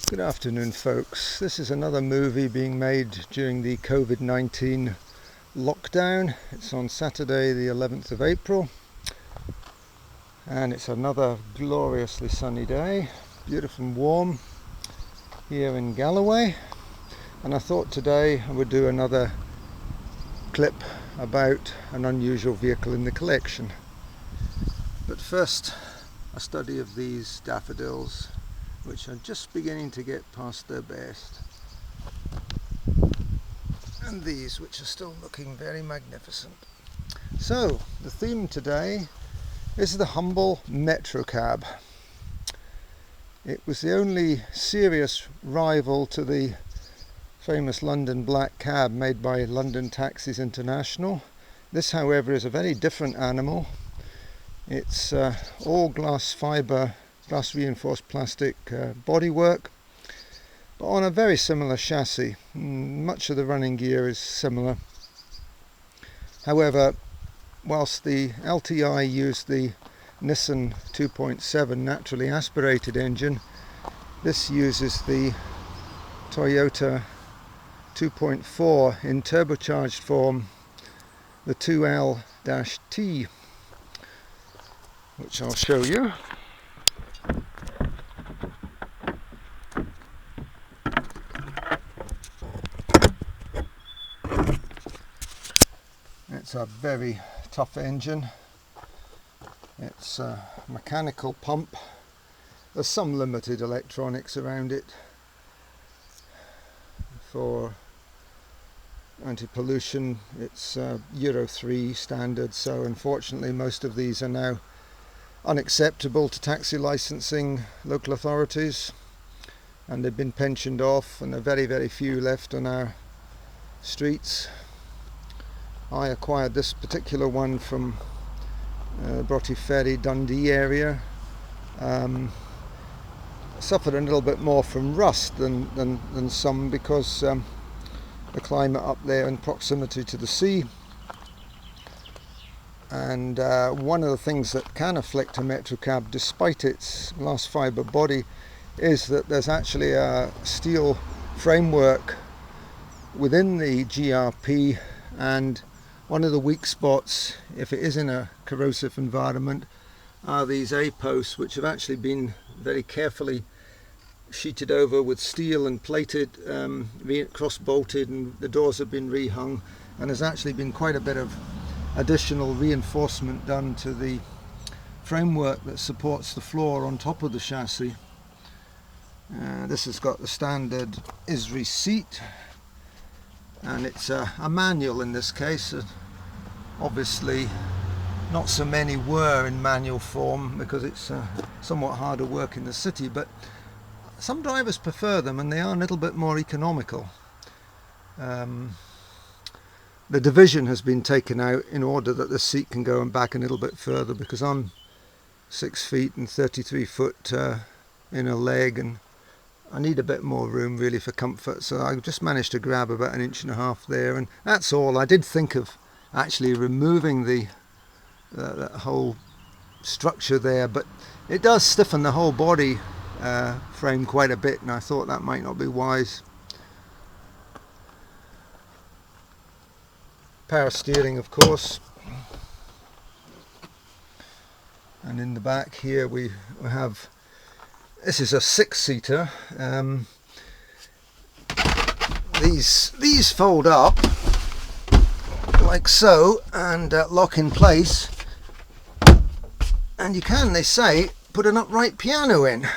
Good afternoon, folks. This is another movie being made during the COVID-19 lockdown. It's on Saturday the 11th of April and it's another gloriously sunny day, beautiful and warm here in Galloway, and I thought today I would do another clip about an unusual vehicle in the collection. But first, a study of these daffodils, which are just beginning to get past their best, and these which are still looking very magnificent. So the theme today is the humble Metrocab. It was the only serious rival to the famous London black cab made by London Taxis International. This, however, is a very different animal. It's all glass fibre, glass reinforced plastic bodywork, but on a very similar chassis. Much of the running gear is similar. However, whilst the LTI used the Nissan 2.7 naturally aspirated engine, this uses the Toyota 2.4 in turbocharged form, the 2L-T, which I'll show you. It's a very tough engine. It's a mechanical pump. There's some limited electronics around it for anti-pollution. It's Euro 3 standard, so unfortunately most of these are now unacceptable to taxi licensing local authorities, and they've been pensioned off, and there are very few left on our streets. I acquired this particular one from Broughty Ferry, Dundee area. Suffered a little bit more from rust than some, because the climate up there and proximity to the sea. And one of the things that can afflict a Metrocab, despite its glass fibre body, is that there's actually a steel framework within the GRP, and one of the weak spots, if it is in a corrosive environment, are these A-posts, which have actually been very carefully sheeted over with steel and plated, cross-bolted, and the doors have been rehung, and there's actually been quite a bit of additional reinforcement done to the framework that supports the floor on top of the chassis. This has got the standard ISRI seat, and it's a manual in this case. Obviously not so many were in manual form because it's somewhat harder work in the city, but some drivers prefer them and they are a little bit more economical. The division has been taken out in order that the seat can go back a little bit further, because I'm 6 feet and 33 foot in a leg, and I need a bit more room really for comfort, so I just managed to grab about 1.5 inches there, and that's all. I did think of actually removing the whole structure there, but it does stiffen the whole body frame quite a bit, and I thought that might not be wise. Power steering, of course, and in the back here we have, this is a 6-seater. These fold up like so and lock in place, and you can, they say, put an upright piano in.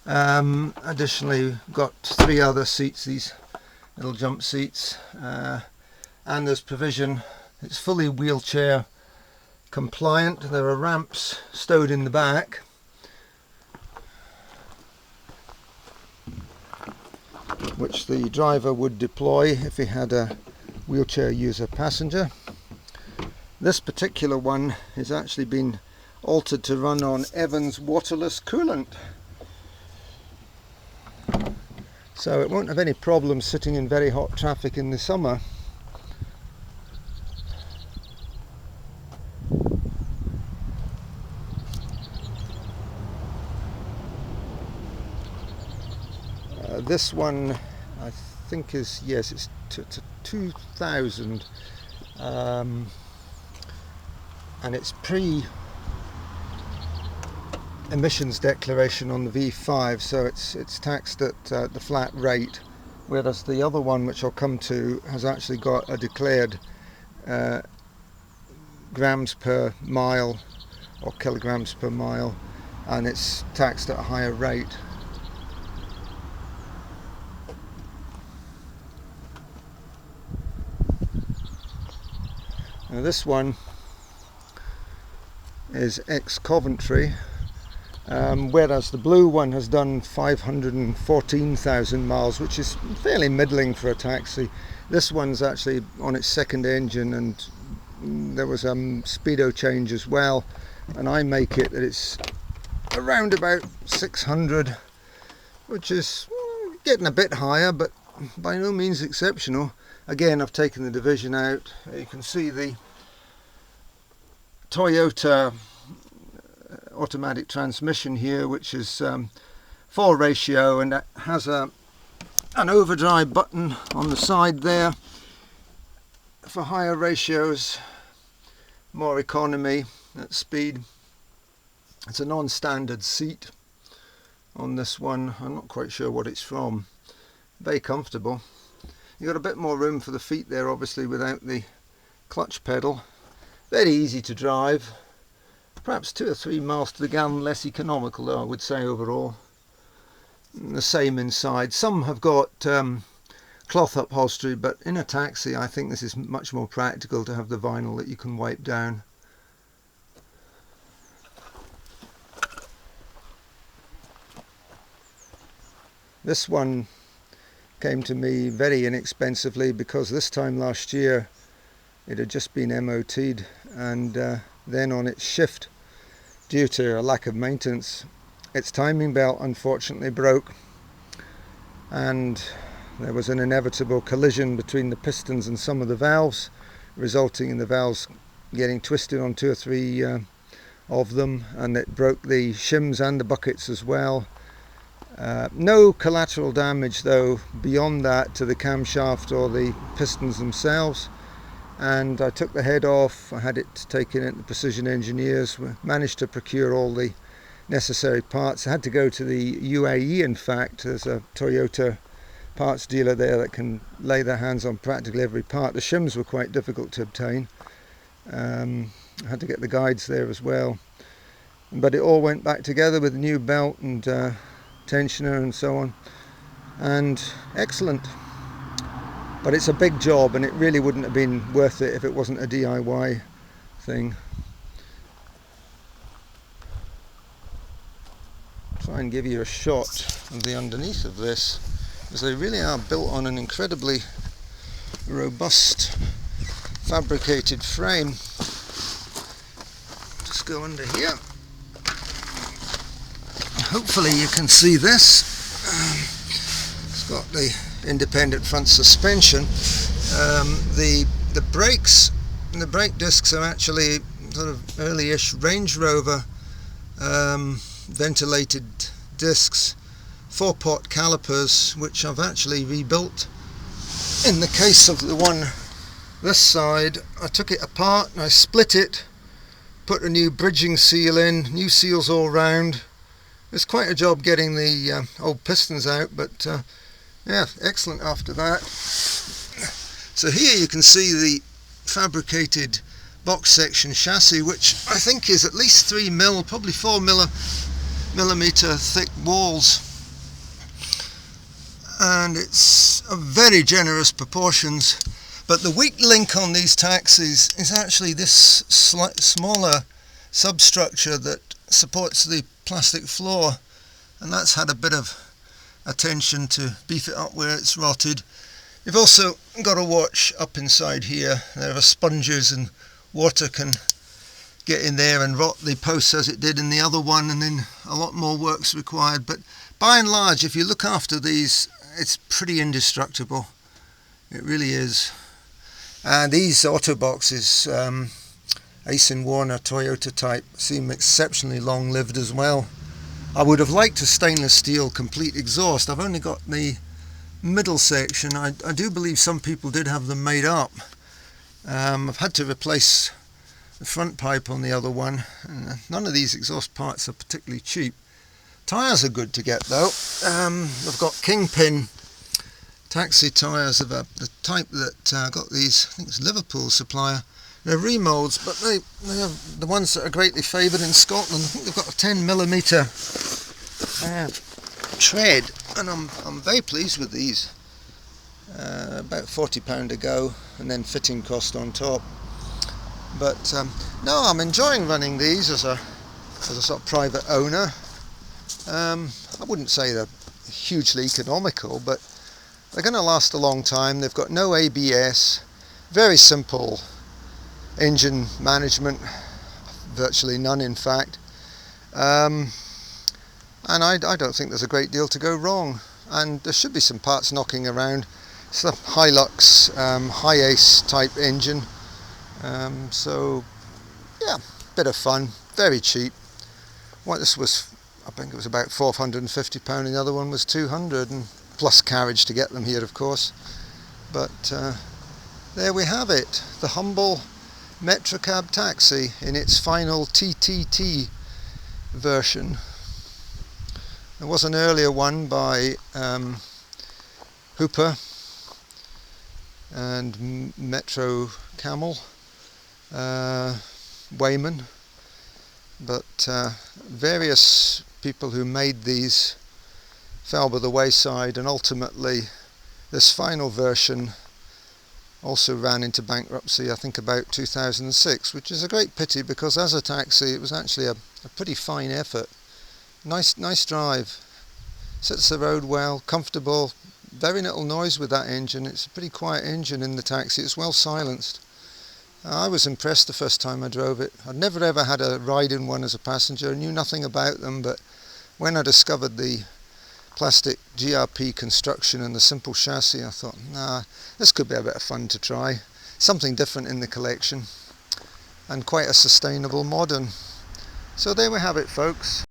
Additionally, we've got 3 other seats, these little jump seats, and there's provision. It's fully wheelchair compliant. There are ramps stowed in the back, which the driver would deploy if he had a wheelchair user passenger. This particular one has actually been altered to run on Evans waterless coolant, so it won't have any problems sitting in very hot traffic in the summer. This one I think is, yes, it's a 2000, and it's pre-emissions declaration on the V5, so it's taxed at the flat rate, whereas the other one, which I'll come to, has actually got a declared grams per mile or kilograms per mile, and it's taxed at a higher rate. Now this one is ex-Coventry, whereas the blue one has done 514,000 miles, which is fairly middling for a taxi. This one's actually on its second engine, and there was speedo change as well, and I make it that it's around about 600, which is getting a bit higher, but by no means exceptional. Again, I've taken the division out. You can see the Toyota automatic transmission here, which is 4 ratio, and that has an overdrive button on the side there for higher ratios, more economy at speed. It's a non-standard seat on this one. I'm not quite sure what it's from. Very comfortable. You've got a bit more room for the feet there, obviously, without the clutch pedal. Very easy to drive. Perhaps 2 or 3 miles to the gallon less economical, though, I would say, overall. And the same inside. Some have got cloth upholstery, but in a taxi I think this is much more practical to have the vinyl that you can wipe down. This one came to me very inexpensively, because this time last year it had just been MOT'd, and then on its shift, due to a lack of maintenance, its timing belt unfortunately broke, and there was an inevitable collision between the pistons and some of the valves, resulting in the valves getting twisted on 2 or 3 of them, and it broke the shims and the buckets as well. No collateral damage though beyond that to the camshaft or the pistons themselves, and I took the head off. I had it taken at the Precision Engineers. We managed to procure all the necessary parts. I had to go to the UAE, in fact. There's a Toyota parts dealer there that can lay their hands on practically every part. The shims were quite difficult to obtain. I had to get the guides there as well, but it all went back together with the new belt and tensioner and so on, and excellent. But it's a big job, and it really wouldn't have been worth it if it wasn't a DIY thing. Try and give you a shot of the underneath of this, because they really are built on an incredibly robust fabricated frame. Just go under here. Hopefully you can see this. It's got the independent front suspension. The brakes and the brake discs are actually sort of early-ish Range Rover ventilated discs, 4-pot calipers, which I've actually rebuilt. In the case of the one this side, I took it apart and I split it, put a new bridging seal in, new seals all round. It's quite a job getting the old pistons out, but yeah, excellent after that. So here you can see the fabricated box section chassis, which I think is at least 3 mil, probably 4 millimeter thick walls, and it's of very generous proportions. But the weak link on these taxis is actually this smaller substructure that supports the plastic floor, and that's had a bit of attention to beef it up where it's rotted. You've also got to watch up inside here. There are sponges, and water can get in there and rot the posts as it did in the other one, and then a lot more work's required. But by and large, if you look after these, it's pretty indestructible. It really is. And these auto boxes, Ace and Warner Toyota type, seem exceptionally long lived as well. I would have liked a stainless steel complete exhaust. I've only got the middle section. I do believe some people did have them made up. I've had to replace the front pipe on the other one. None of these exhaust parts are particularly cheap. Tyres are good to get though. I've got Kingpin taxi tyres of the type that got these, I think it's Liverpool supplier. They're remolds, but they are the ones that are greatly favoured in Scotland. I think they've got a 10mm tread, and I'm very pleased with these. About £40 a go, and then fitting cost on top. But no, I'm enjoying running these as a sort of private owner. I wouldn't say they're hugely economical, but they're going to last a long time. They've got no ABS, very simple engine management, virtually none in fact, and I don't think there's a great deal to go wrong, and there should be some parts knocking around. It's a Hilux high ace type engine, so yeah, bit of fun, very cheap. What this was, I think it was about £450, and the other one was £200, and plus carriage to get them here of course. But there we have it, the humble Metrocab taxi in its final TTT version. There was an earlier one by Hooper and Metro Camel, Wayman, but various people who made these fell by the wayside, and ultimately this final version also ran into bankruptcy, I think about 2006, which is a great pity, because as a taxi it was actually a pretty fine effort. Nice drive, sits the road well, comfortable, very little noise with that engine. It's a pretty quiet engine in the taxi, it's well silenced. I was impressed the first time I drove it. I'd never ever had a ride in one as a passenger, I knew nothing about them, but when I discovered the plastic GRP construction and the simple chassis, I thought, nah, this could be a bit of fun to try. Something different in the collection, and quite a sustainable modern. So there we have it folks.